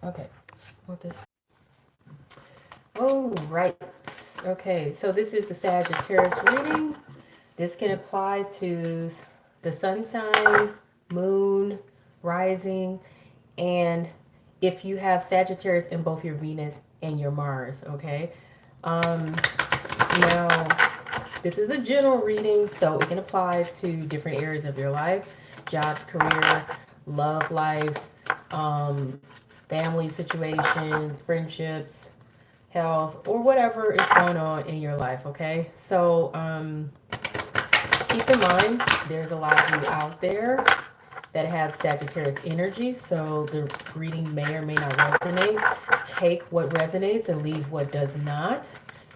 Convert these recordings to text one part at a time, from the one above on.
Okay. What this? Oh, right. Okay, so this is the Sagittarius reading. This can apply to the sun sign, moon, rising, and if you have Sagittarius in both your Venus and your Mars, okay? Um, Now, this is a general reading, so it can apply to different areas of your life, jobs, career, love life, um, family situations, friendships, health, or whatever is going on in your life, okay? So keep in mind, there's a lot of you out there that have Sagittarius energy, so the reading may or may not resonate. Take what resonates and leave what does not,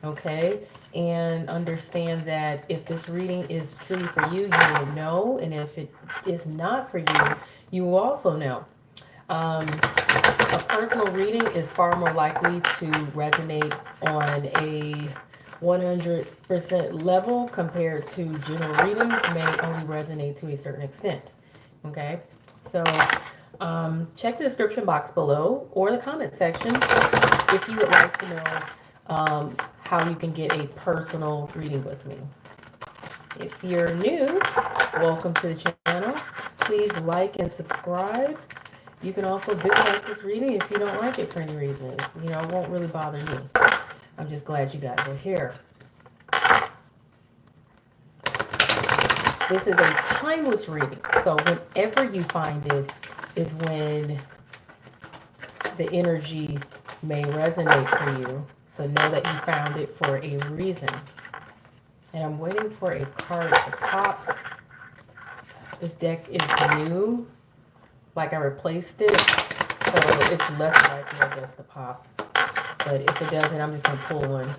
okay? And understand that if this reading is truly for you, you will know, and if it is not for you, you will also know. A personal reading is far more likely to resonate on a 100% level compared to general readings may only resonate to a certain extent. Okay, so check the description box below or the comment section if you would like to know how you can get a personal reading with me. If you're new, welcome to the channel. Please like and subscribe. You can also dislike this reading if you don't like it for any reason. You know, it won't really bother me. I'm just glad you guys are here. This is a timeless reading, so whenever you find it is when the energy may resonate for you. So know that you found it for a reason. And I'm waiting for a card to pop. This deck is new, like I replaced it, so it's less likely, I guess, to pop. But if it doesn't, I'm just going to pull one.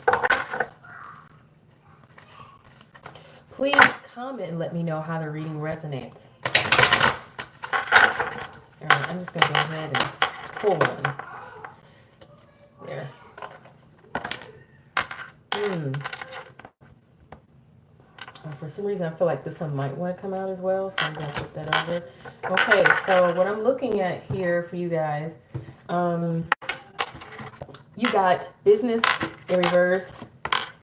Please comment and let me know how the reading resonates. All right, I'm just going to go ahead and pull one. There. For some reason, I feel like this one might want to come out as well, so I'm going to put that over. Okay, so what I'm looking at here for you guys, you got business in reverse,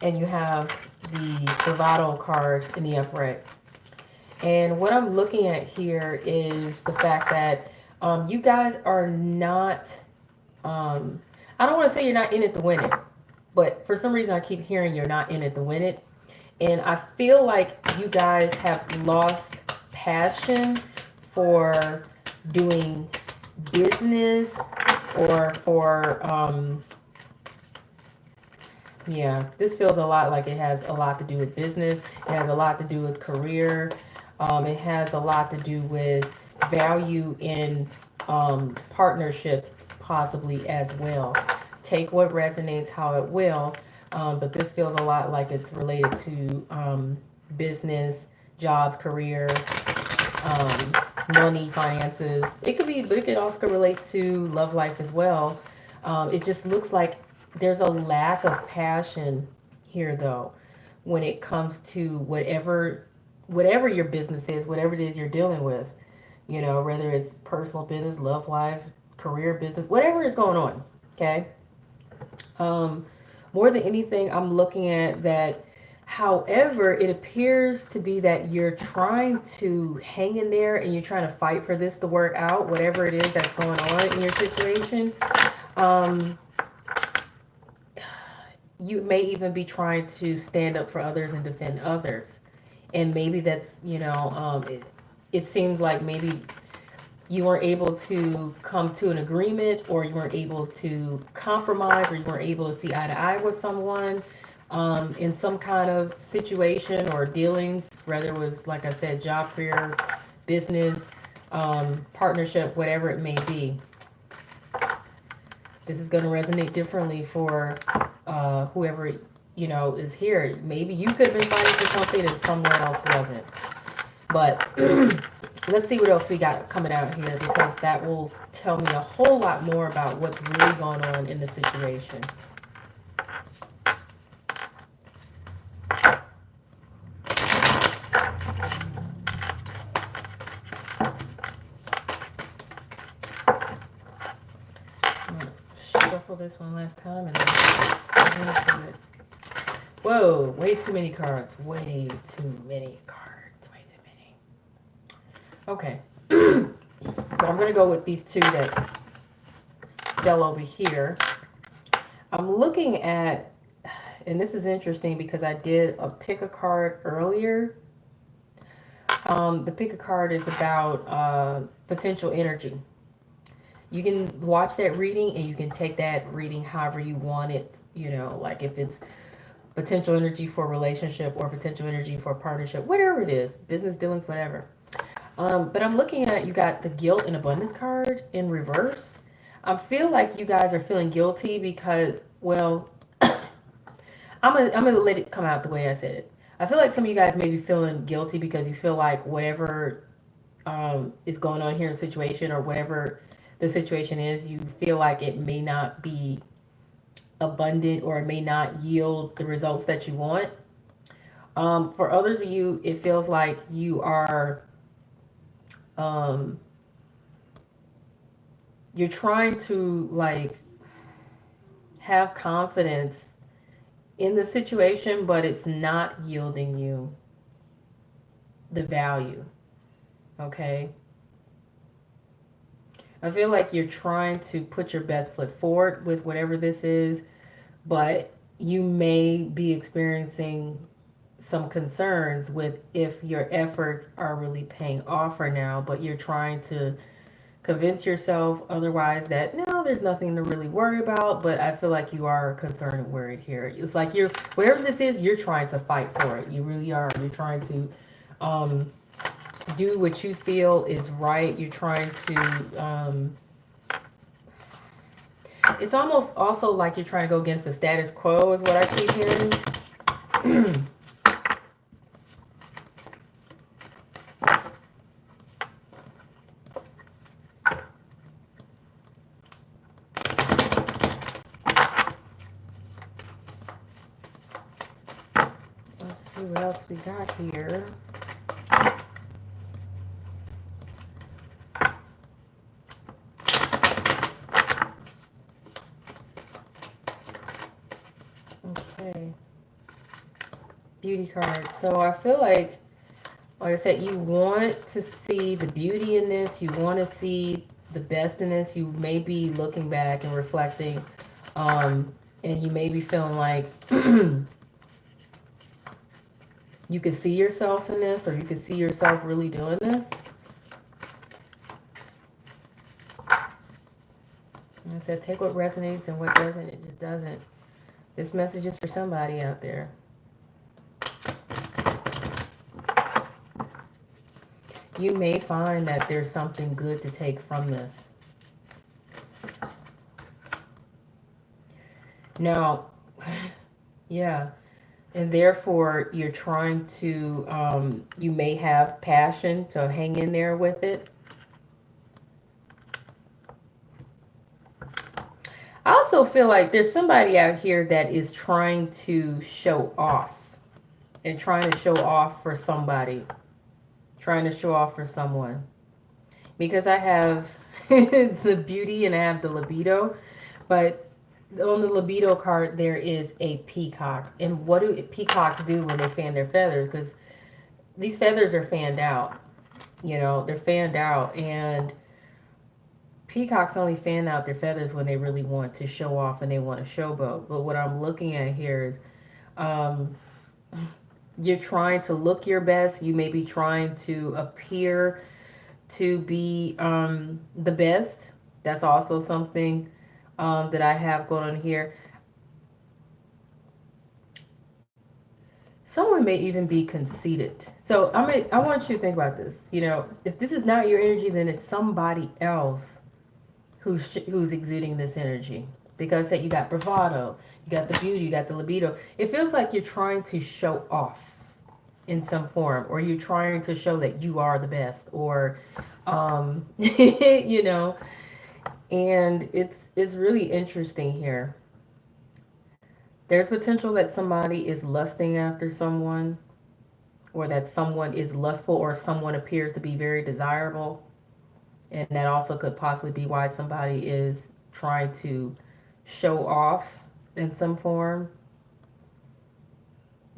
and you have the bravado card in the upright. And what I'm looking at here is the fact that you guys are not, I don't want to say you're not in it to win it, but for some reason I keep hearing you're not in it to win it. And I feel like you guys have lost passion for doing business or for, yeah, this feels a lot like it has a lot to do with business. It has a lot to do with career. It has a lot to do with value in partnerships, possibly as well. Take what resonates how it will. But this feels a lot like it's related to business, jobs, career, money, finances. It could be, but it could also relate to love life as well. It just looks like there's a lack of passion here, though, when it comes to whatever your business is, whatever it is you're dealing with. You know, whether it's personal business, love life, career business, whatever is going on. Okay. More than anything, I'm looking at that. However, it appears to be that you're trying to hang in there and you're trying to fight for this to work out, whatever it is that's going on in your situation. You may even be trying to stand up for others and defend others. And maybe that's, you know, it seems like maybe you weren't able to come to an agreement, or you weren't able to compromise, or you weren't able to see eye to eye with someone in some kind of situation or dealings, whether it was, like I said, job, career, business, partnership, whatever it may be. This is going to resonate differently for whoever, you know, is here. Maybe you could have been fighting for something and someone else wasn't. But let's see what else we got coming out here, because that will tell me a whole lot more about what's really going on in the situation. shuffle this one last time and then whoa, way too many cards. Way too many cards. Way too many. Okay. But I'm going to go with these two that fell over here. I'm looking at, and this is interesting because I did a pick a card earlier. The pick a card is about potential energy. You can watch that reading and you can take that reading however you want it, you know, like if it's potential energy for a relationship or potential energy for a partnership, whatever it is, business dealings, whatever. But I'm looking at, you got the guilt and abundance card in reverse. I feel like you guys are feeling guilty because, well, I'm gonna let it come out the way I said it. I feel like some of you guys may be feeling guilty because you feel like whatever is going on here in the situation or whatever the situation is, you feel like it may not be abundant or it may not yield the results that you want. For others of you, it feels like you are you're trying to like have confidence in the situation, but it's not yielding you the value. Okay. I feel like you're trying to put your best foot forward with whatever this is, but you may be experiencing some concerns with if your efforts are really paying off for now, but you're trying to convince yourself otherwise that no, there's nothing to really worry about. But I feel like you are concerned and worried here. It's like you're, whatever this is, you're trying to fight for it. You really are. You're trying to do what you feel is right. You're trying to it's almost also like you're trying to go against the status quo is what I keep hearing. Let's see what else we got here. Okay. Beauty card. So I feel like I said, you want to see the beauty in this. You want to see the best in this. You may be looking back and reflecting, and you may be feeling like you could see yourself in this, or you could see yourself really doing this. And I said, take what resonates and what doesn't. It just doesn't. This message is for somebody out there. You may find that there's something good to take from this. Now, yeah, and therefore you're trying to, you may have passion to hang in there with it. I also feel like there's somebody out here that is trying to show off and trying to show off for somebody. Trying to show off for someone, because I have the beauty and I have the libido, but on the libido card there is a peacock. And what do peacocks do when they fan their feathers? Because these feathers are fanned out, you know, they're fanned out, and peacocks only fan out their feathers when they really want to show off and they want to showboat. But what I'm looking at here is you're trying to look your best. You may be trying to appear to be the best. That's also something that I have going on here. Someone may even be conceited. So I want you to think about this. You know, if this is not your energy, then it's somebody else who's exuding this energy. Because say you got bravado, you got the beauty, you got the libido. It feels like you're trying to show off in some form, or you're trying to show that you are the best, or you know, and it's really interesting here. There's potential that somebody is lusting after someone, or that someone is lustful, or someone appears to be very desirable. And that also could possibly be why somebody is trying to show off in some form.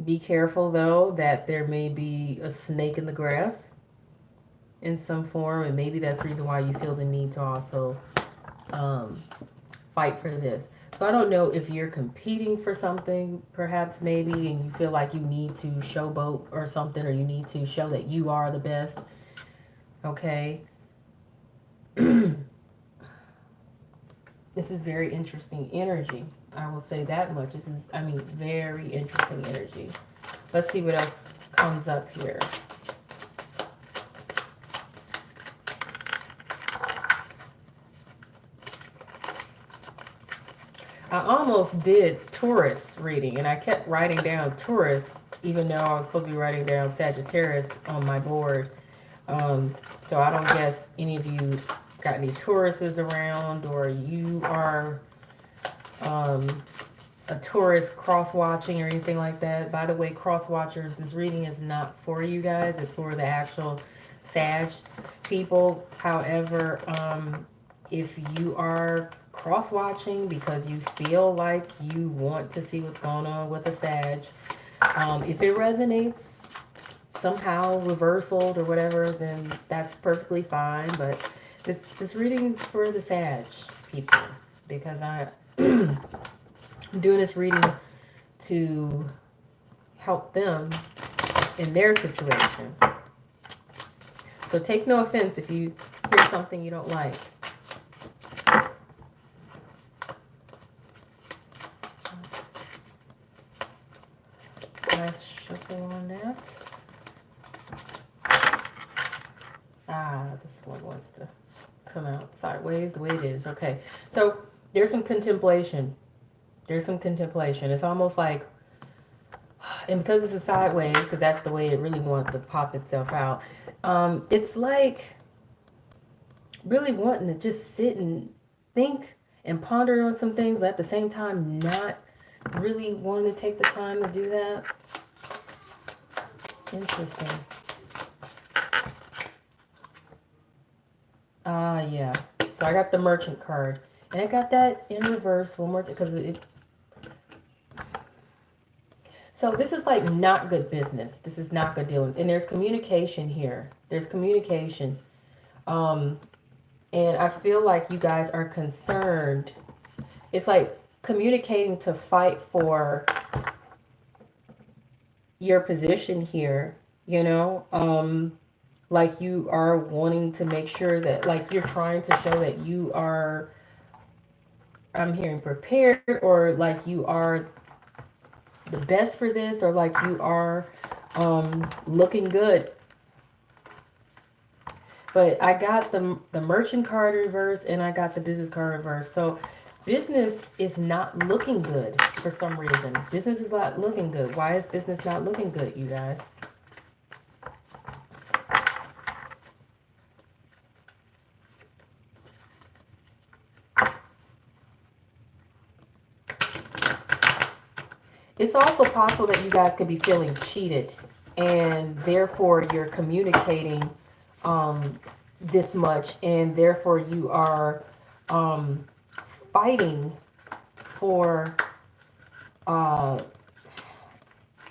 Be careful though that there may be a snake in the grass in some form, and maybe that's the reason why you feel the need to also fight for this. So I don't know if you're competing for something, perhaps maybe, and you feel like you need to showboat or something, or you need to show that you are the best. Okay. This is very interesting energy. I will say that much. This is, I mean, very interesting energy. Let's see what else comes up here. I almost did Taurus reading, and I kept writing down Taurus, even though I was supposed to be writing down Sagittarius on my board. So I don't guess any of you got any Tauruses around, or you are a Taurus cross-watching or anything like that. By the way, cross-watchers, this reading is not for you guys. It's for the actual Sag people. However, if you are cross-watching because you feel like you want to see what's going on with a Sag, if it resonates somehow, reversaled or whatever, then that's perfectly fine. But this reading is for the Sag people, because I'm doing this reading to help them in their situation. So take no offense if you hear something you don't like. Nice shuffle on that. This one wants to come out sideways the way it is. Okay, so there's some contemplation. There's some contemplation. It's almost like, and because this is sideways, because that's the way it really wants to pop itself out, it's like really wanting to just sit and think and ponder on some things, but at the same time not really wanting to take the time to do that. Interesting. Yeah. So I got the Merchant card, and I got that in reverse one more time because it. So this is like not good business. This is not good dealings, and there's communication here. There's communication, and I feel like you guys are concerned. It's like communicating to fight for your position here. You know, like you are wanting to make sure that, like, you're trying to show that you are, I'm hearing, prepared, or like you are the best for this, or like you are looking good. But I got the Merchant card reverse, and I got the Business card reverse. So business is not looking good for some reason. Business is not looking good. Why is business not looking good, you guys? It's also possible that you guys could be feeling cheated, and therefore you're communicating this much, and therefore you are fighting for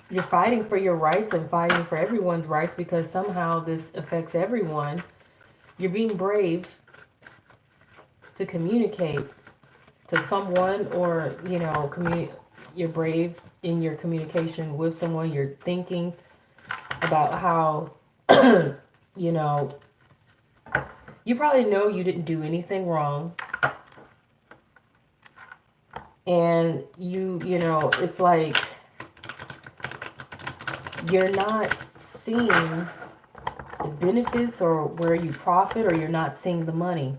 you're fighting for your rights and fighting for everyone's rights, because somehow this affects everyone. You're being brave to communicate to someone, or you're brave in your communication with someone. You're thinking about how you probably know you didn't do anything wrong, and it's like you're not seeing the benefits or where you profit, or you're not seeing the money.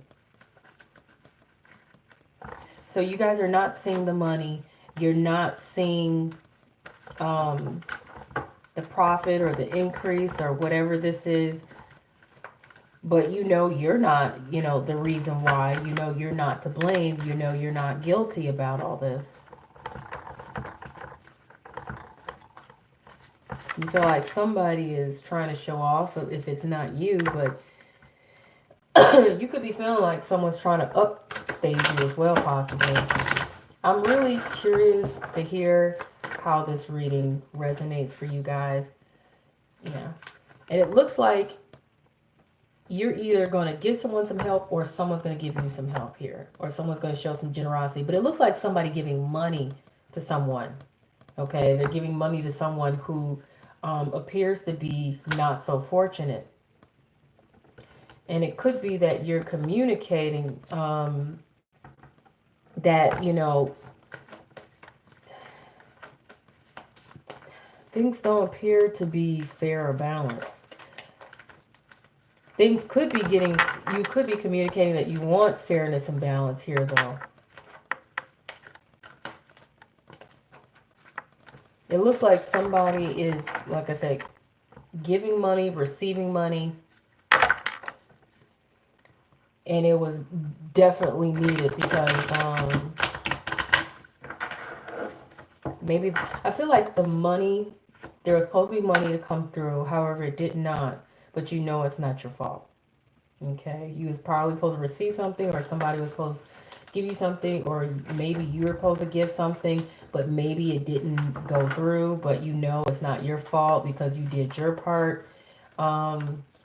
So you guys are not seeing the money. You're not seeing the profit or the increase or whatever this is. But you're not, the reason why. You're not to blame. You're not guilty about all this. You feel like somebody is trying to show off, if it's not you, but you could be feeling like someone's trying to upstage you as well, possibly. I'm really curious to hear how this reading resonates for you guys. Yeah. And it looks like you're either going to give someone some help or someone's going to give you some help here. Or someone's going to show some generosity. But it looks like somebody giving money to someone. Okay? They're giving money to someone who appears to be not so fortunate. And it could be that you're communicating that, you know, things don't appear to be fair or balanced. Things could be getting, you could be communicating that you want fairness and balance here, though. It looks like somebody is, like I said, giving money, receiving money, and it was definitely needed because maybe, I feel like the money, there was supposed to be money to come through, however it did not, but you know it's not your fault. Okay, you was probably supposed to receive something, or somebody was supposed to give you something, or maybe you were supposed to give something, but maybe it didn't go through, but you know it's not your fault because you did your part.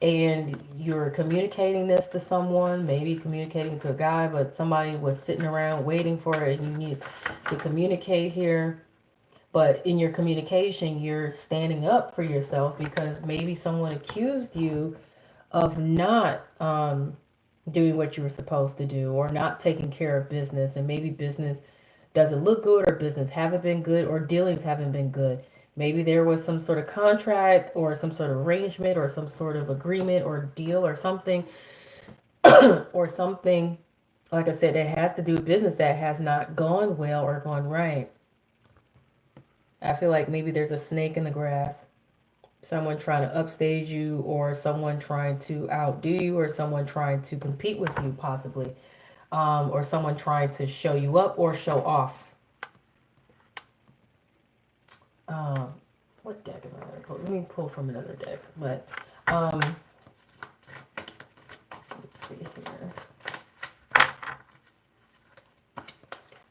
And you're communicating this to someone, maybe communicating to a guy, but somebody was sitting around waiting for it, and you need to communicate here. But in your communication, you're standing up for yourself because maybe someone accused you of not doing what you were supposed to do, or not taking care of business, and maybe business doesn't look good, or business haven't been good, or dealings haven't been good. Maybe there was some sort of contract or some sort of arrangement or some sort of agreement or deal or something or something, like I said, that has to do with business that has not gone well or gone right. I feel like maybe there's a snake in the grass. Someone trying to upstage you, or someone trying to outdo you, or someone trying to compete with you, possibly. Or someone trying to show you up or show off. What deck am I going to pull? Let me pull from another deck. But, let's see here.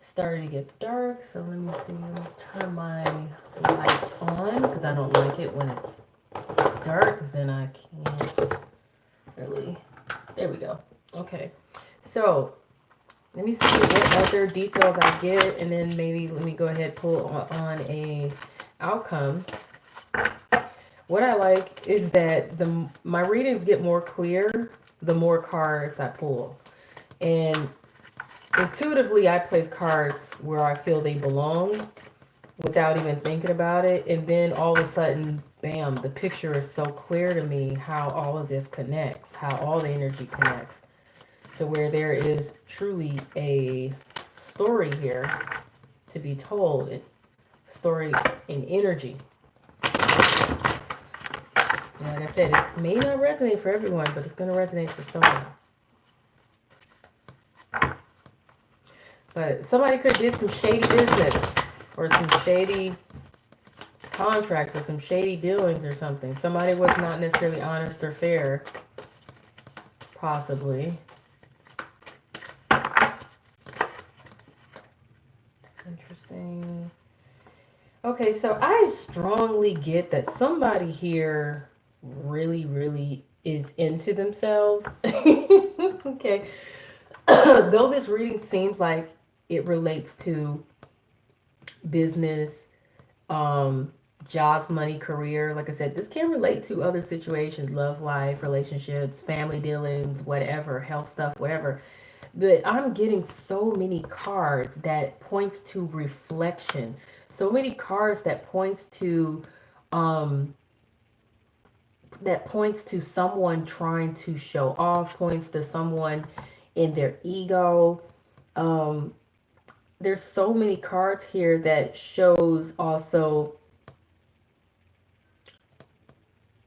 Starting to get dark, so let me see. Let me turn my light on, because I don't like it when it's dark, because then I can't really. There we go. Okay, so let me see what other details I get, and then maybe let me go ahead and pull on a outcome. What I like is that my readings get more clear the more cards I pull, and intuitively I place cards where I feel they belong without even thinking about it, and then all of a sudden, bam, the picture is so clear to me how all of this connects, how all the energy connects, to where there is truly a story here to be told, a story in energy. And like I said, it may not resonate for everyone, but it's going to resonate for someone. But somebody could have did some shady business, or some shady contracts, or some shady dealings or something. Somebody was not necessarily honest or fair, possibly. Interesting. Okay, so I strongly get that somebody here really, really is into themselves. Okay. Though this reading seems like it relates to business, jobs, money, career, like I said, this can relate to other situations, love life, relationships, family dealings, whatever, health stuff, whatever. But I'm getting so many cards that points to reflection. So many cards that points to someone trying to show off, points to someone in their ego. There's so many cards here that shows also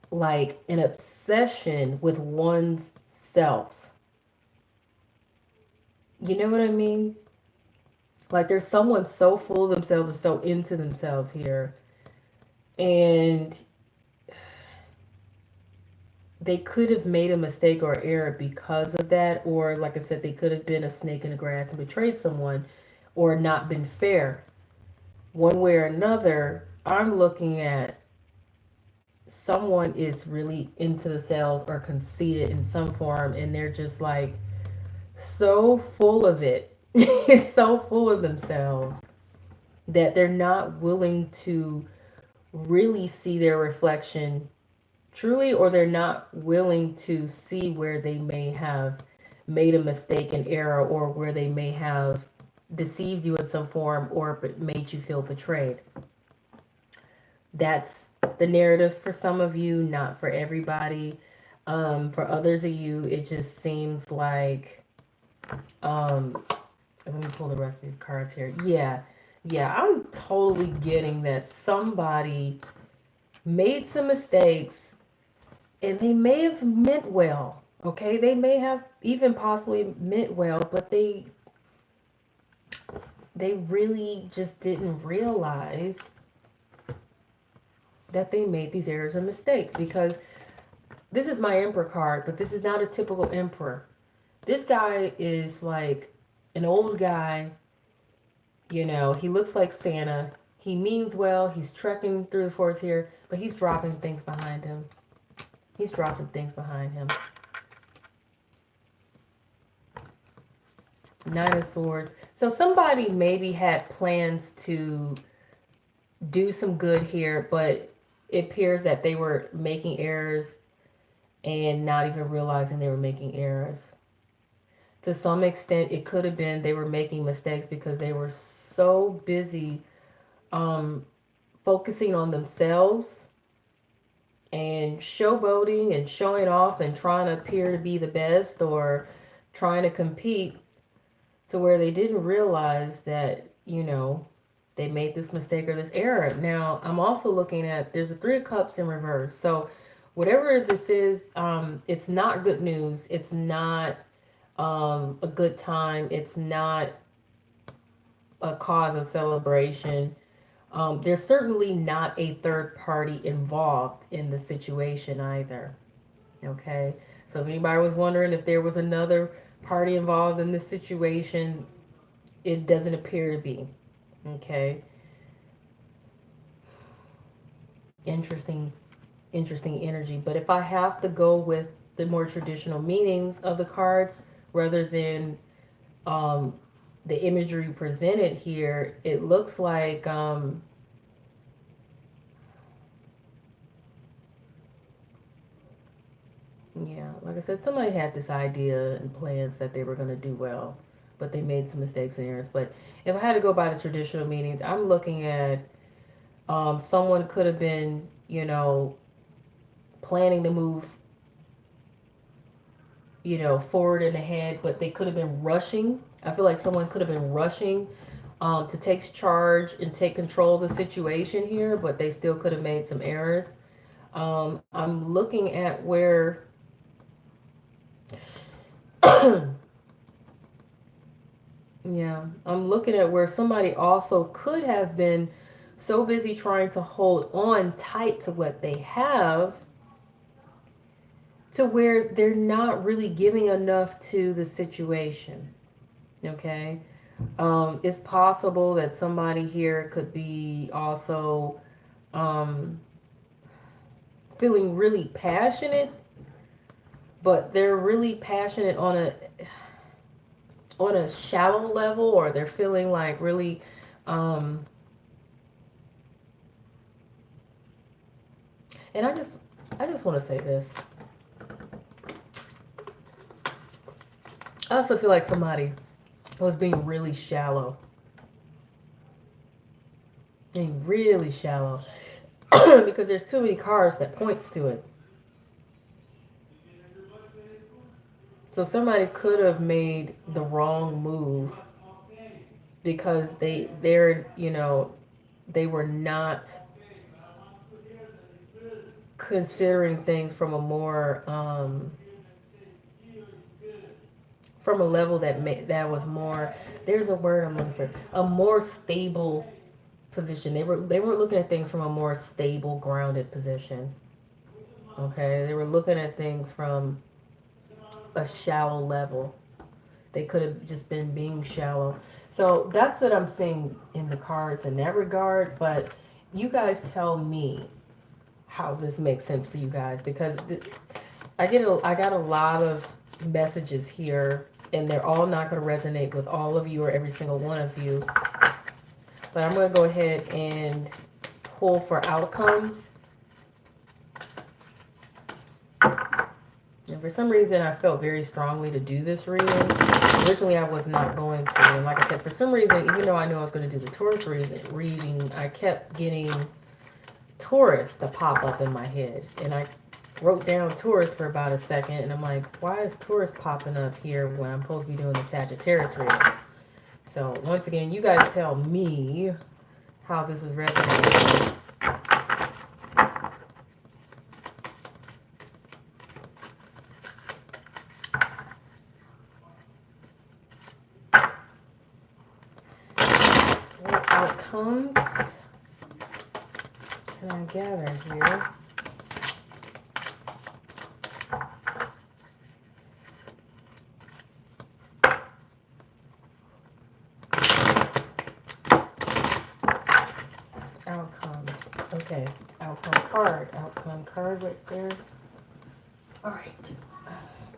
like an obsession with one's self. You know what I mean? Like there's someone so full of themselves or so into themselves here. And they could have made a mistake or error because of that. Or like I said, they could have been a snake in the grass and betrayed someone. or not been fair. One way or another, I'm looking at someone is really into the sales or conceited in some form, and they're just like so full of it, so full of themselves that they're not willing to really see their reflection truly, or they're not willing to see where they may have made a mistake, an error, or where they may have deceived you in some form or made you feel betrayed. That's the narrative for some of you, not for everybody. For others of you, it just seems like, um, let me pull the rest of these cards here. Yeah, I'm totally getting that somebody made some mistakes and they may have meant well. Okay, they may have even possibly meant well, but they really just didn't realize that they made these errors or mistakes, because this is my Emperor card, but this is not a typical Emperor. This guy is like an old guy, you know, he looks like Santa. He means well, he's trekking through the forest here, but he's dropping things behind him. He's dropping things behind him. Nine of Swords. So somebody maybe had plans to do some good here, but it appears that they were making errors and not even realizing they were making errors. To some extent, it could have been they were making mistakes because they were so busy focusing on themselves and showboating and showing off and trying to appear to be the best or trying to compete, to where they didn't realize that, you know, they made this mistake or this error. Now, I'm also looking at, there's a Three of Cups in reverse. So whatever this is, it's not good news. It's not a good time. It's not a cause of celebration. There's certainly not a third party involved in the situation either. Okay. So if anybody was wondering if there was another party involved in this situation, it doesn't appear to be. Okay. Interesting energy. But if I have to go with the more traditional meanings of the cards rather than the imagery presented here, it looks like yeah, like I said, somebody had this idea and plans that they were going to do well, but they made some mistakes and errors. But if I had to go by the traditional meanings, I'm looking at someone could have been, you know, planning to move, you know, forward and ahead, but they could have been rushing. I feel like someone could have been rushing to take charge and take control of the situation here, but they still could have made some errors. I'm looking at where yeah, I'm looking at where somebody also could have been so busy trying to hold on tight to what they have, to where they're not really giving enough to the situation. Okay. It's possible that somebody here could be also um, feeling really passionate, but they're really passionate on a shallow level, or they're feeling like really and I just want to say this. I also feel like somebody was being really shallow. Being really shallow. Because there's too many cards that points to it. So somebody could have made the wrong move because they're, you know, they were not considering things from a more from a level that was more, there's a word I'm looking for, a more stable position. They weren't looking at things from a more stable, grounded position. Okay, they were looking at things from a shallow level. They could have just been being shallow. So that's what I'm seeing in the cards in that regard. But you guys tell me how this makes sense for you guys, because I got a lot of messages here, and they're all not going to resonate with all of you or every single one of you. But I'm going to go ahead and pull for outcomes. And for some reason, I felt very strongly to do this reading. Originally, I was not going to. And like I said, for some reason, even though I knew I was going to do the Taurus reading, I kept getting Taurus to pop up in my head. And I wrote down Taurus for about a second. And I'm like, why is Taurus popping up here when I'm supposed to be doing the Sagittarius reading? So once again, you guys tell me how this is resonating. What outcomes can I gather here? Outcomes. Okay, outcome card right there. All right.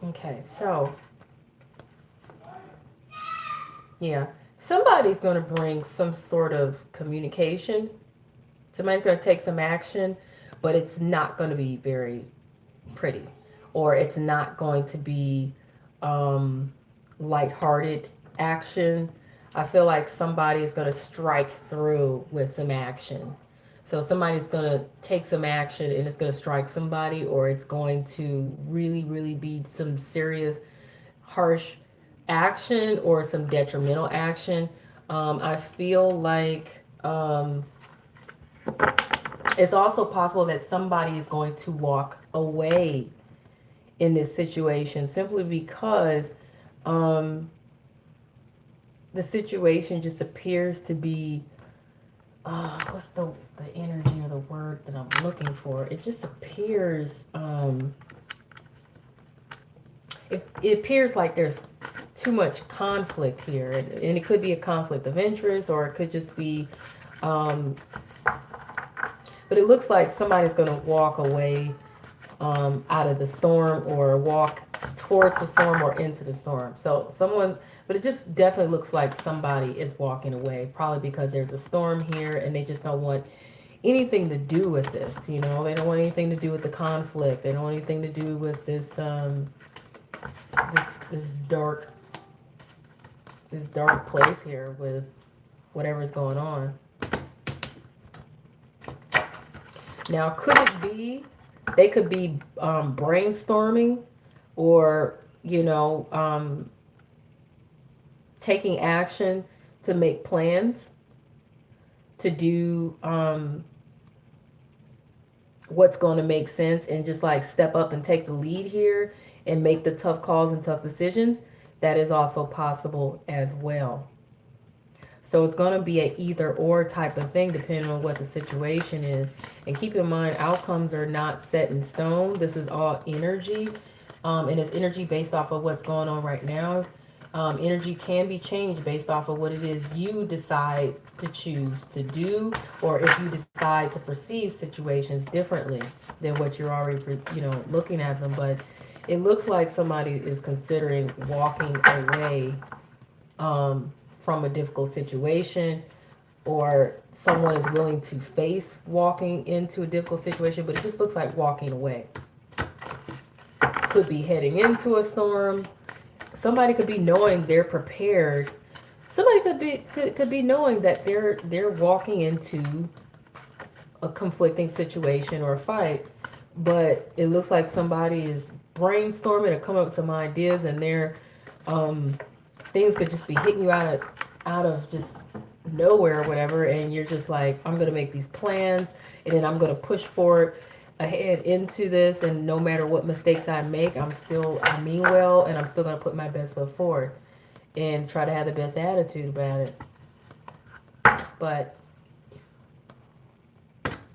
Okay, so yeah, somebody's going to bring some sort of communication. Somebody's going to take some action, but it's not going to be very pretty, or it's not going to be lighthearted action. I feel like somebody is going to strike through with some action. So somebody's going to take some action and it's going to strike somebody, or it's going to really, really be some serious, harsh action or some detrimental action. I feel like it's also possible that somebody is going to walk away in this situation simply because the situation just appears to be, what's the energy or the word that I'm looking for? It just appears, it appears like there's too much conflict here. And it could be a conflict of interest, or it could just be, but it looks like somebody's going to walk away out of the storm, or walk towards the storm or into the storm. So someone, but it just definitely looks like somebody is walking away, probably because there's a storm here and they just don't want anything to do with this. You know, they don't want anything to do with the conflict. They don't want anything to do with this this dark place here with whatever's going on. Now, could it be they could be brainstorming, or, you know, taking action to make plans to do what's going to make sense, and just like step up and take the lead here and make the tough calls and tough decisions. That is also possible as well. So it's going to be an either or type of thing depending on what the situation is. And keep in mind, outcomes are not set in stone. This is all energy. And it's energy based off of what's going on right now. Energy can be changed based off of what it is you decide to choose to do, or if you decide to perceive situations differently than what you're already, you know, looking at them. But it looks like somebody is considering walking away from a difficult situation, or someone is willing to face walking into a difficult situation, but it just looks like walking away. Could be heading into a storm. Somebody could be knowing they're prepared. Somebody could be knowing that they're walking into a conflicting situation or a fight, but it looks like somebody is brainstorming or coming up with some ideas, and they're things could just be hitting you out of just nowhere or whatever, and you're just like, I'm gonna make these plans, and then I'm gonna push forward ahead into this, and no matter what mistakes I make, I mean well, and I'm still gonna put my best foot forward and try to have the best attitude about it. But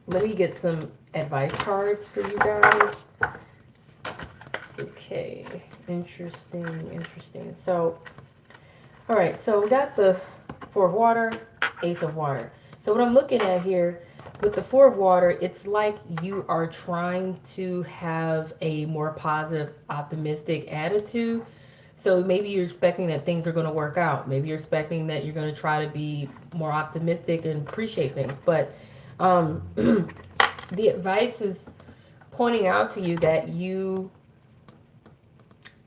let me get some advice cards for you guys. Okay, interesting. So All right, so we got the Four of Water, Ace of Water. So what I'm looking at here with the Four of Water, it's like you are trying to have a more positive, optimistic attitude. So maybe you're expecting that things are going to work out. Maybe you're expecting that you're going to try to be more optimistic and appreciate things. But the advice is pointing out to you that you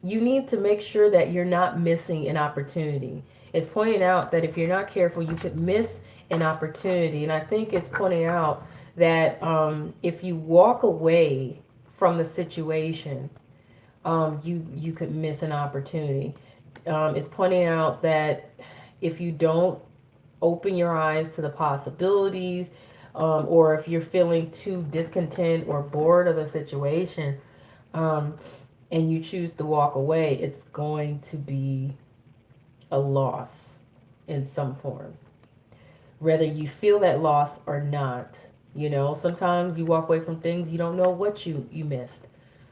need to make sure that you're not missing an opportunity. It's pointing out that if you're not careful, you could miss an opportunity. And I think it's pointing out that if you walk away from the situation, you could miss an opportunity. It's pointing out that if you don't open your eyes to the possibilities, or if you're feeling too discontent or bored of the situation, um, and you choose to walk away, it's going to be a loss in some form. Whether you feel that loss or not, sometimes you walk away from things you don't know what you missed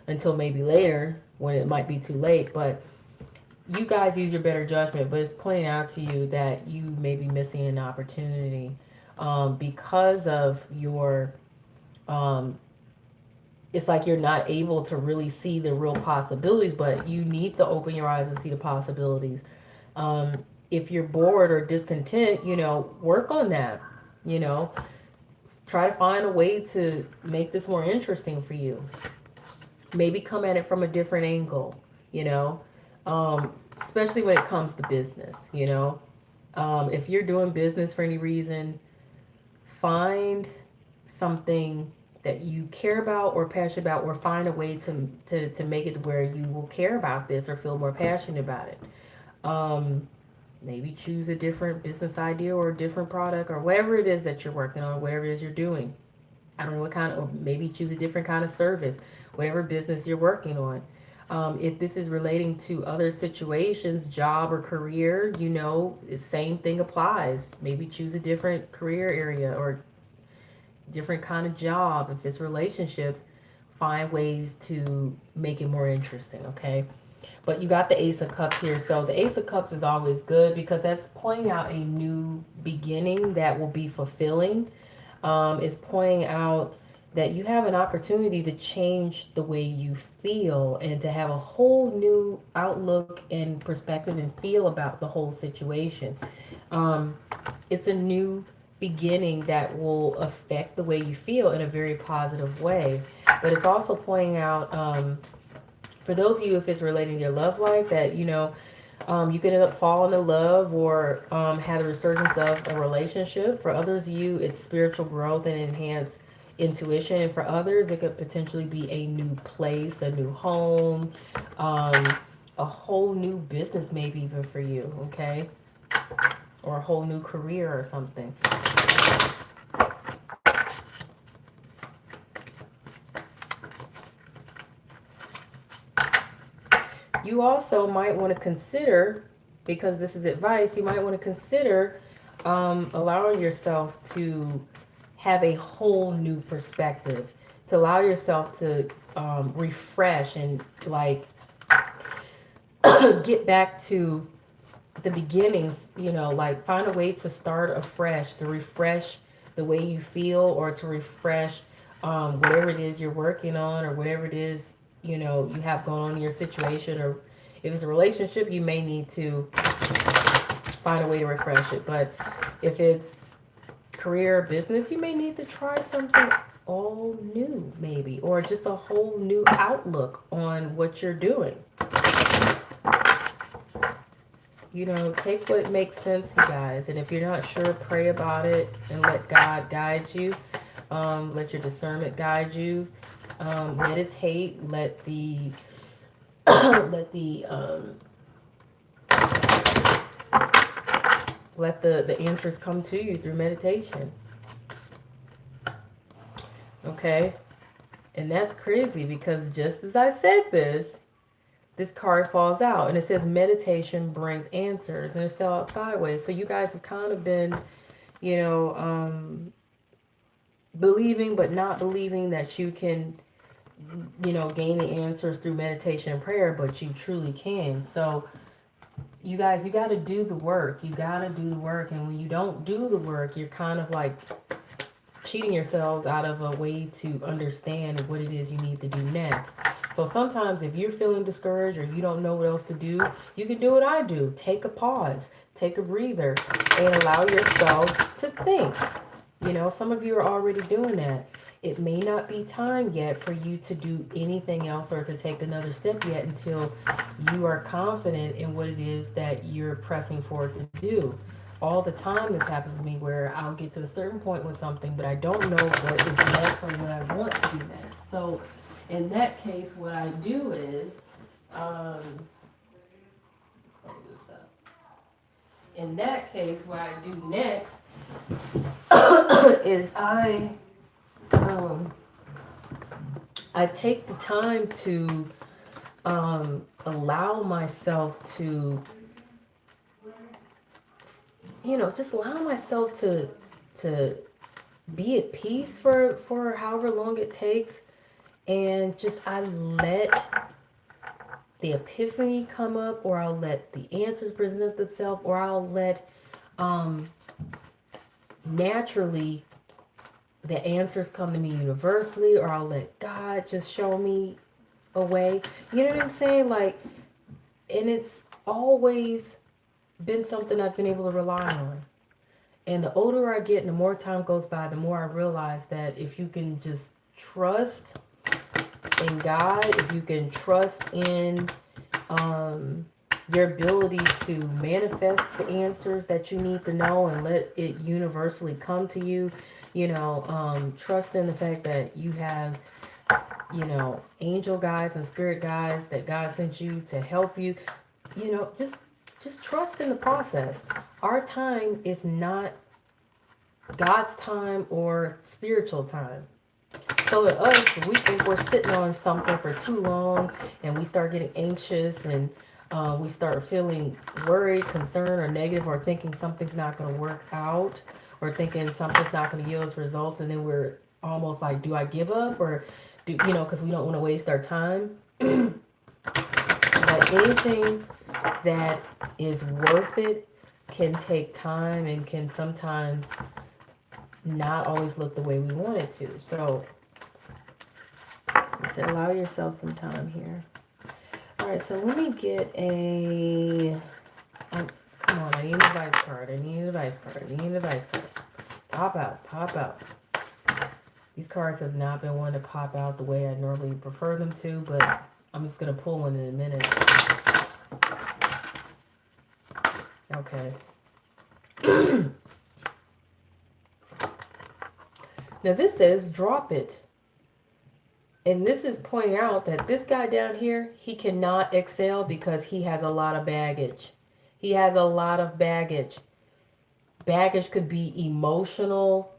until maybe later when it might be too late. But you guys use your better judgment, but it's pointing out to you that you may be missing an opportunity because of your it's like you're not able to really see the real possibilities, but you need to open your eyes and see the possibilities. If you're bored or discontent, work on that. You know, try to find a way to make this more interesting for you. Maybe come at it from a different angle, you know, especially when it comes to business. If you're doing business for any reason, find something that you care about or passionate about, or find a way to make it where you will care about this or feel more passionate about it. Maybe choose a different business idea or a different product or whatever it is that you're working on, whatever it is you're doing. I don't know what kind of, or maybe choose a different kind of service, whatever business you're working on. If this is relating to other situations, job or career, the same thing applies. Maybe choose a different career area or different kind of job. If it's relationships, find ways to make it more interesting, okay? But you got the Ace of Cups here. So the Ace of Cups is always good because that's pointing out a new beginning that will be fulfilling. It's pointing out that you have an opportunity to change the way you feel and to have a whole new outlook and perspective and feel about the whole situation. It's a new beginning that will affect the way you feel in a very positive way. But it's also pointing out, for those of you, if it's relating to your love life, that, you could end up falling in love or have a resurgence of a relationship. For others of you, it's spiritual growth and enhanced intuition. And for others, it could potentially be a new place, a new home, a whole new business maybe even for you, okay? Or a whole new career or something. You also might want to consider, because this is advice, you might want to consider allowing yourself to have a whole new perspective, to allow yourself to refresh and get back to the beginnings, like find a way to start afresh, to refresh the way you feel, or to refresh whatever it is you're working on, or whatever it is you have going on in your situation. Or if it's a relationship, you may need to find a way to refresh it. But if it's career or business, you may need to try something all new maybe, or just a whole new outlook on what you're doing. Take what makes sense, you guys. And if you're not sure, pray about it and let God guide you. Let your discernment guide you. Meditate. Let the answers come to you through meditation. Okay? And that's crazy because just as I said this card falls out and it says meditation brings answers, and it fell out sideways. So you guys have kind of been, believing but not believing that you can, gain the answers through meditation and prayer, but you truly can. So you guys, you got to do the work. You got to do the work. And when you don't do the work, you're kind of like cheating yourselves out of a way to understand what it is you need to do next. So sometimes if you're feeling discouraged or you don't know what else to do, you can do what I do. Take a pause, take a breather, and allow yourself to think. You know, some of you are already doing that. It may not be time yet for you to do anything else or to take another step yet until you are confident in what it is that you're pressing forward to do. All the time this happens to me where I'll get to a certain point with something, but I don't know what is next or what I want to do next. So in that case, what I do is, in that case, what I do next is I take the time to allow myself to, you know, just allow myself to be at peace for however long it takes, and just I let the epiphany come up, or I'll let the answers present themselves, or I'll let naturally the answers come to me universally, or I'll let God just show me a way. You know what I'm saying? Like, and it's always been something I've been able to rely on. And the older I get and the more time goes by, the more I realize that if you can just trust in God, if you can trust in your ability to manifest the answers that you need to know and let it universally come to you, you know, trust in the fact that you have, you know, angel guides and spirit guides that God sent you to help you, you know, just trust in the process. Our time is not God's time or spiritual time. So to us, we think we're sitting on something for too long, and we start getting anxious, and we start feeling worried, concerned, or negative, or thinking something's not going to work out, or thinking something's not going to yield its results, and then we're almost like, do I give up, or do, you know, because we don't want to waste our time. But anything that is worth it can take time and can sometimes not always look the way we want it to. So let's allow yourself some time here. All right, so let me get a, come on, I need an advice card. I need an advice card. I need an advice card. Pop out, pop out. These cards have not been one to pop out the way I normally prefer them to, but I'm just going to pull one in a minute. Okay. Now this says drop it. And this is pointing out that this guy down here, he cannot excel because he has a lot of baggage. He has a lot of baggage. Baggage could be emotional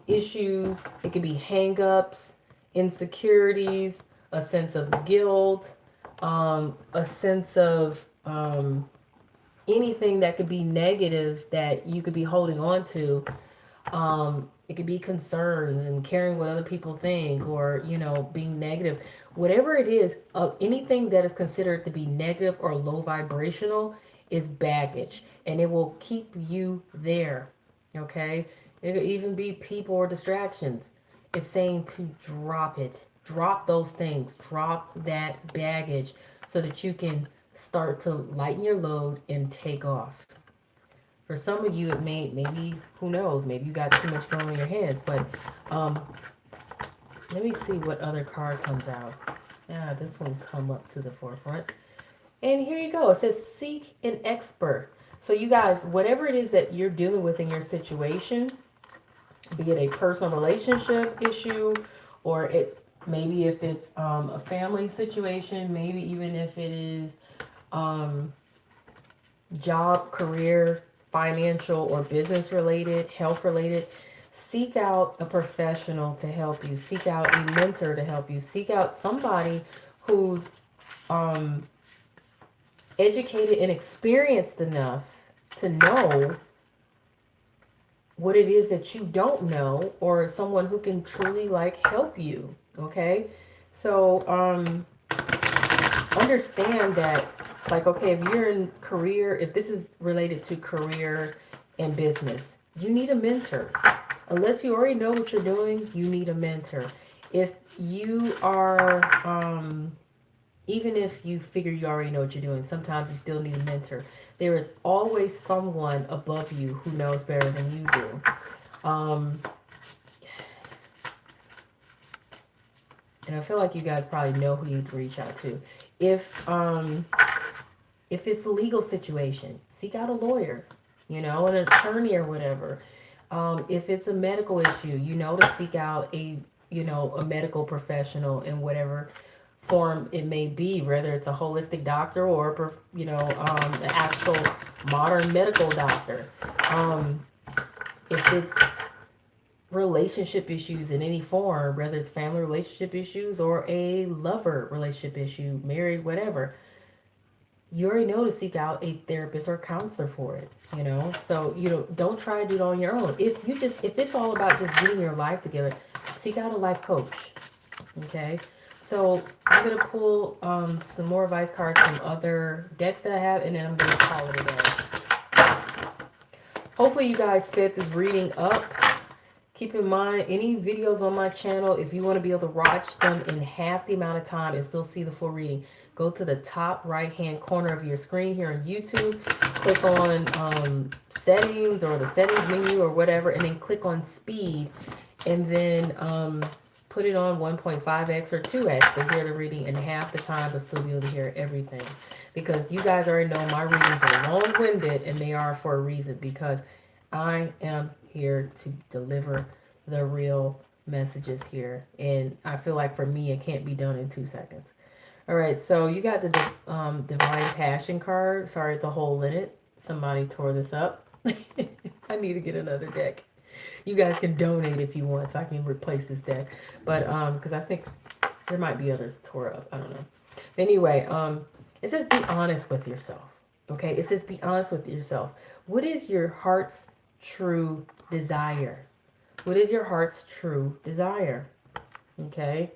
issues. It could be hang-ups, insecurities, a sense of guilt, a sense of anything that could be negative that you could be holding on to. It could be concerns and caring what other people think, or, you know, being negative. Whatever it is, anything that is considered to be negative or low vibrational is baggage, and it will keep you there, okay? It could even be people or distractions. It's saying to drop it. Drop those things. Drop that baggage so that you can start to lighten your load and take off. For some of you, it may, maybe, who knows, maybe you got too much going on in your head, but let me see what other card comes out. Yeah, this one come up to the forefront. And here you go. It says seek an expert. So you guys, whatever it is that you're dealing with in your situation, be it a personal relationship issue, or it maybe if it's a family situation, maybe even if it is job, career, financial or business related, health related, seek out a professional to help you. Seek out a mentor to help you. Seek out somebody who's educated and experienced enough to know what it is that you don't know, or someone who can truly like help you. Okay, so understand that Like, okay, if you're in career, if this is related to career and business, you need a mentor. Unless you already know what you're doing, you need a mentor. If you are, even if you figure you already know what you're doing, sometimes you still need a mentor. There is always someone above you who knows better than you do. And I feel like you guys probably know who you'd reach out to. If it's a legal situation, seek out a lawyer, an attorney or whatever. If it's a medical issue, to seek out a medical professional in whatever form it may be, whether it's a holistic doctor or, an actual modern medical doctor. If it's relationship issues in any form, whether it's family relationship issues or a lover relationship issue, married, whatever, you already know to seek out a therapist or counselor for it, So, don't try to do it on your own. If it's all about just getting your life together, seek out a life coach. Okay. So I'm going to pull some more advice cards from other decks that I have, and then I'm going to call it a day. Hopefully you guys sped this reading up. Keep in mind, any videos on my channel, if you want to be able to watch them in half the amount of time and still see the full reading, go to the top right-hand corner of your screen here on YouTube, click on settings or the settings menu or whatever, and then click on speed, and then put it on 1.5x or 2x to hear the reading in half the time, but still be able to hear everything. Because you guys already know my readings are long-winded, and they are for a reason, because I am here to deliver the real messages here. And I feel like for me, it can't be done in 2 seconds. All right, so you got the Divine Passion card. Sorry, it's a hole in it. Somebody tore this up. I need to get another deck. You guys can donate if you want, so I can replace this deck. But because I think there might be others tore up. I don't know. Anyway, it says be honest with yourself. Okay, it says be honest with yourself. What is your heart's true desire? What is your heart's true desire? Okay.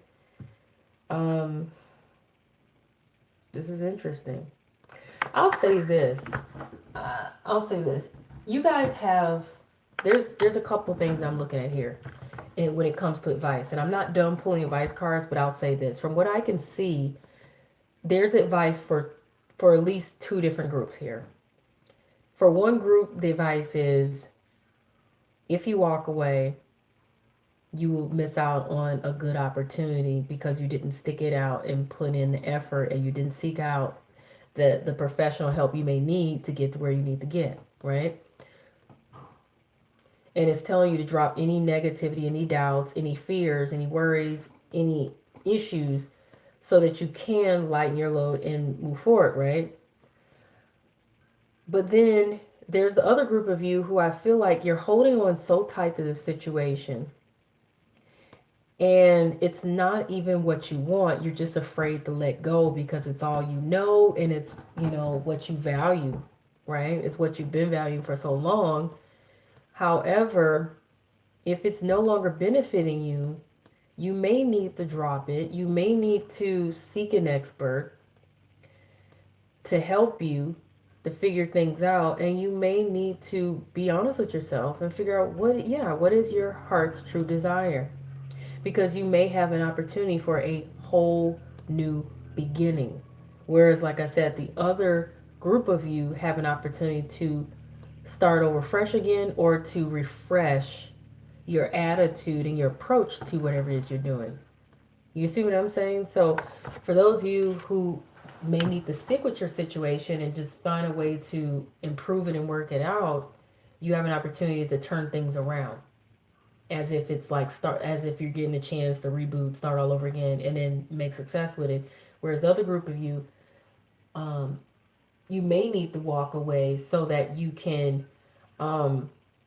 This is interesting. I'll say this. You guys have, there's a couple things I'm looking at here and when it comes to advice. And I'm not done pulling advice cards, but I'll say this. From what I can see, there's advice for at least 2 different groups here. For one group, the advice is, if you walk away, you will miss out on a good opportunity because you didn't stick it out and put in the effort, and you didn't seek out the professional help you may need to get to where you need to get, right? And it's telling you to drop any negativity, any doubts, any fears, any worries, any issues, so that you can lighten your load and move forward, right? But then there's the other group of you who I feel like you're holding on so tight to this situation, and it's not even what you want. You're just afraid to let go because it's all you know, and it's, what you value, right? It's what you've been valuing for so long. However, if it's no longer benefiting you, you may need to drop it. You may need to seek an expert to help you to figure things out, and you may need to be honest with yourself and figure out what is your heart's true desire. Because you may have an opportunity for a whole new beginning. Whereas, like I said, the other group of you have an opportunity to start over fresh again, or to refresh your attitude and your approach to whatever it is you're doing. You see what I'm saying? So for those of you who may need to stick with your situation and just find a way to improve it and work it out, you have an opportunity to turn things around. As if it's like as if you're getting a chance to reboot, start all over again, and then make success with it. Whereas the other group of you, you may need to walk away so that you can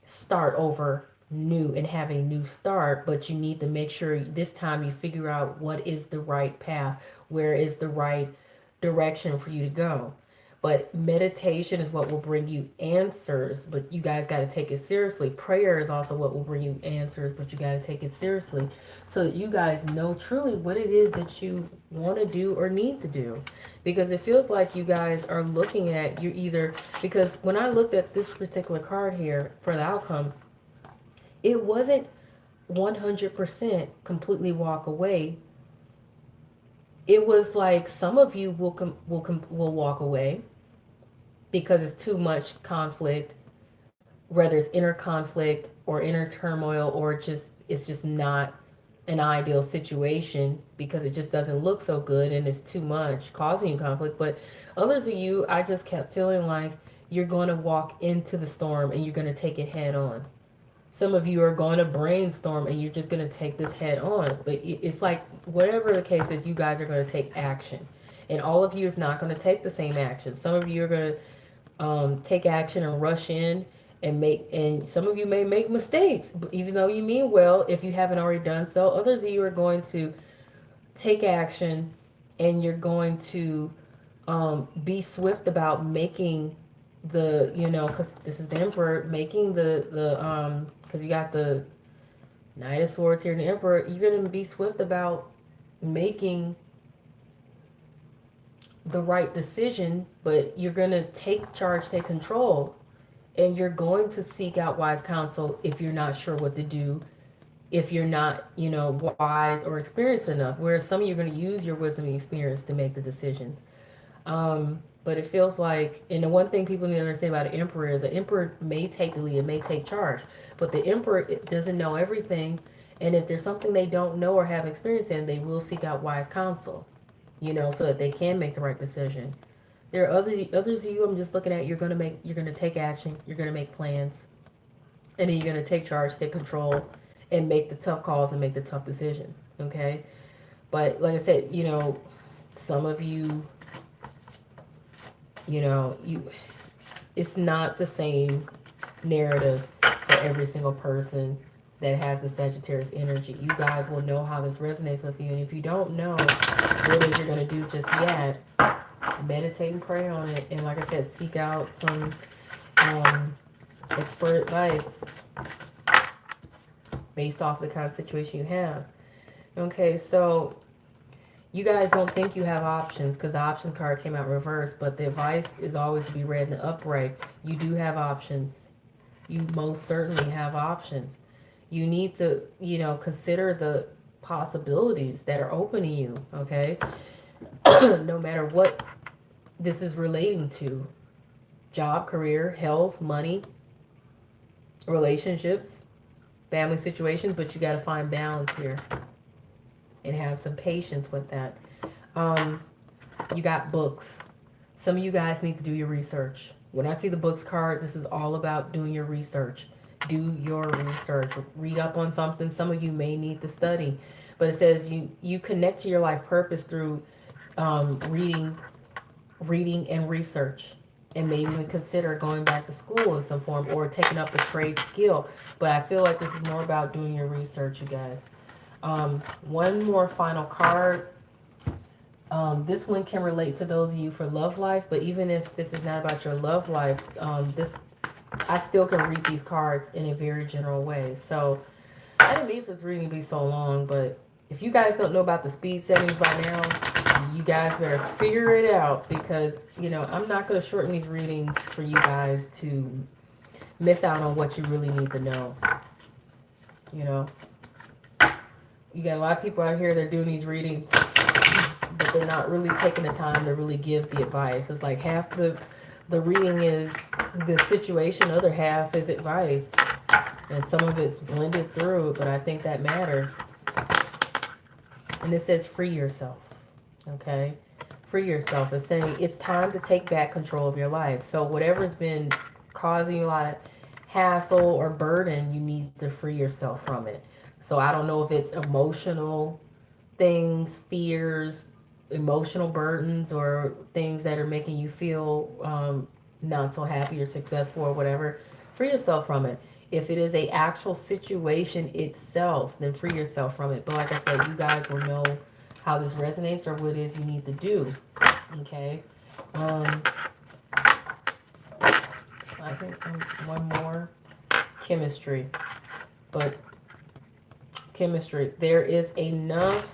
start over new and have a new start. But you need to make sure this time you figure out what is the right path, where is the right direction for you to go. But meditation is what will bring you answers, but you guys got to take it seriously. Prayer is also what will bring you answers, but you got to take it seriously so that you guys know truly what it is that you want to do or need to do. Because it feels like you guys are looking at, you either, because when I looked at this particular card here for the outcome, it wasn't 100% completely walk away. It was like some of you will walk away because it's too much conflict, whether it's inner conflict or inner turmoil, or just it's just not an ideal situation because it just doesn't look so good and it's too much causing you conflict. But others of you, I just kept feeling like you're going to walk into the storm and you're going to take it head on. Some of you are going to brainstorm and you're just going to take this head on. But it's like, whatever the case is, you guys are going to take action. And all of you is not going to take the same action. Some of you are going to take action and rush in and some of you may make mistakes, even though you mean well, if you haven't already done so. Others of you are going to take action and you're going to be swift about making because this is the Emperor, making because you got the Knight of Swords here and the Emperor, you're going to be swift about making the right decision, but you're going to take charge, take control, and you're going to seek out wise counsel if you're not sure what to do, if you're not, wise or experienced enough, whereas some of you are going to use your wisdom and experience to make the decisions. But it feels like, and the one thing people need to understand about an emperor is an emperor may take the lead, may take charge, but the emperor doesn't know everything. And if there's something they don't know or have experience in, they will seek out wise counsel, so that they can make the right decision. There are others of you I'm just looking at, you're going to take action, you're going to make plans, and then you're going to take charge, take control, and make the tough calls and make the tough decisions. Okay. But like I said, some of you, it's not the same narrative for every single person that has the Sagittarius energy. You guys will know how this resonates with you. And if you don't know what it is you're going to do just yet, meditate and pray on it. And like I said, seek out some expert advice based off the kind of situation you have. Okay, so you guys don't think you have options because the options card came out reversed, but the advice is always to be read in the upright. You do have options. You most certainly have options. You need to, consider the possibilities that are open to you, okay? No matter what this is relating to. Job, career, health, money, relationships, family situations, but you got to find balance here and have some patience with that. You got books. Some of you guys need to do your research. When I see the books card, this is all about doing your research. Do your research. Read up on something. Some of you may need to study. But it says you connect to your life purpose through reading and research. And maybe even consider going back to school in some form or taking up a trade skill. But I feel like this is more about doing your research, you guys. One more final card. This one can relate to those of you for love life, but even if this is not about your love life, I still can read these cards in a very general way. So I didn't mean for this reading to be so long, but if you guys don't know about the speed settings by now, you guys better figure it out because, I'm not going to shorten these readings for you guys to miss out on what you really need to know. You got a lot of people out here that are doing these readings, but they're not really taking the time to really give the advice. It's like half the reading is the situation, the other half is advice. And some of it's blended through, but I think that matters. And it says free yourself. Okay? Free yourself. It's saying it's time to take back control of your life. So whatever's been causing you a lot of hassle or burden, you need to free yourself from it. So I don't know if it's emotional things, fears, emotional burdens, or things that are making you feel not so happy or successful or whatever. Free yourself from it. If it is a actual situation itself, then free yourself from it. But like I said, you guys will know how this resonates or what it is you need to do. Okay. I think one more. Chemistry. But chemistry, there is enough,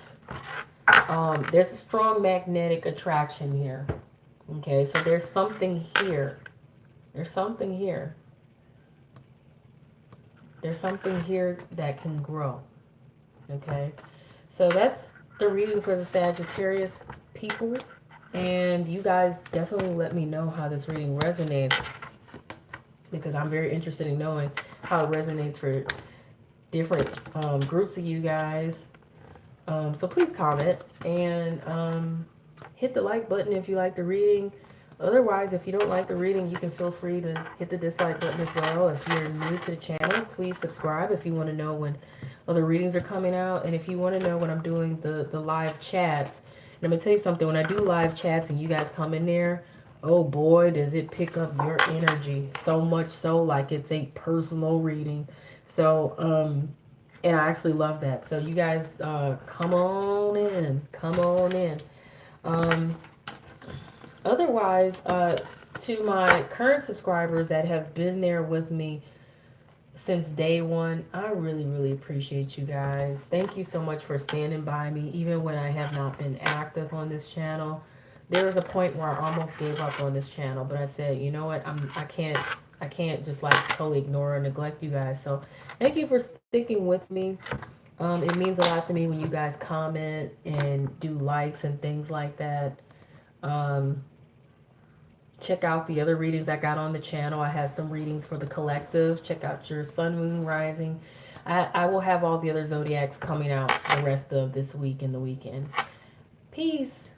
there's a strong magnetic attraction here. Okay, so there's something here. There's something here. There's something here that can grow. Okay, so that's the reading for the Sagittarius people. And you guys definitely let me know how this reading resonates, because I'm very interested in knowing how it resonates for different groups of you guys. So please comment and hit the like button if you like the reading. Otherwise, if you don't like the reading, you can feel free to hit the dislike button as well. If you're new to the channel, please subscribe if you want to know when other readings are coming out. And if you want to know when I'm doing the live chats. And I'm going to tell you something. When I do live chats and you guys come in there, oh boy, does it pick up your energy. So much so, like it's a personal reading. So, and I actually love that. So you guys, come on in. Come on in. Otherwise, to my current subscribers that have been there with me since day one, I really, really appreciate you guys. Thank you so much for standing by me, even when I have not been active on this channel. There was a point where I almost gave up on this channel, but I said, you know what, I can't just like totally ignore or neglect you guys. So thank you for sticking with me. It means a lot to me when you guys comment and do likes and things like that. Check out the other readings I got on the channel. I have some readings for the collective. Check out your sun, moon, rising. I will have all the other zodiacs coming out the rest of this week and the weekend. Peace.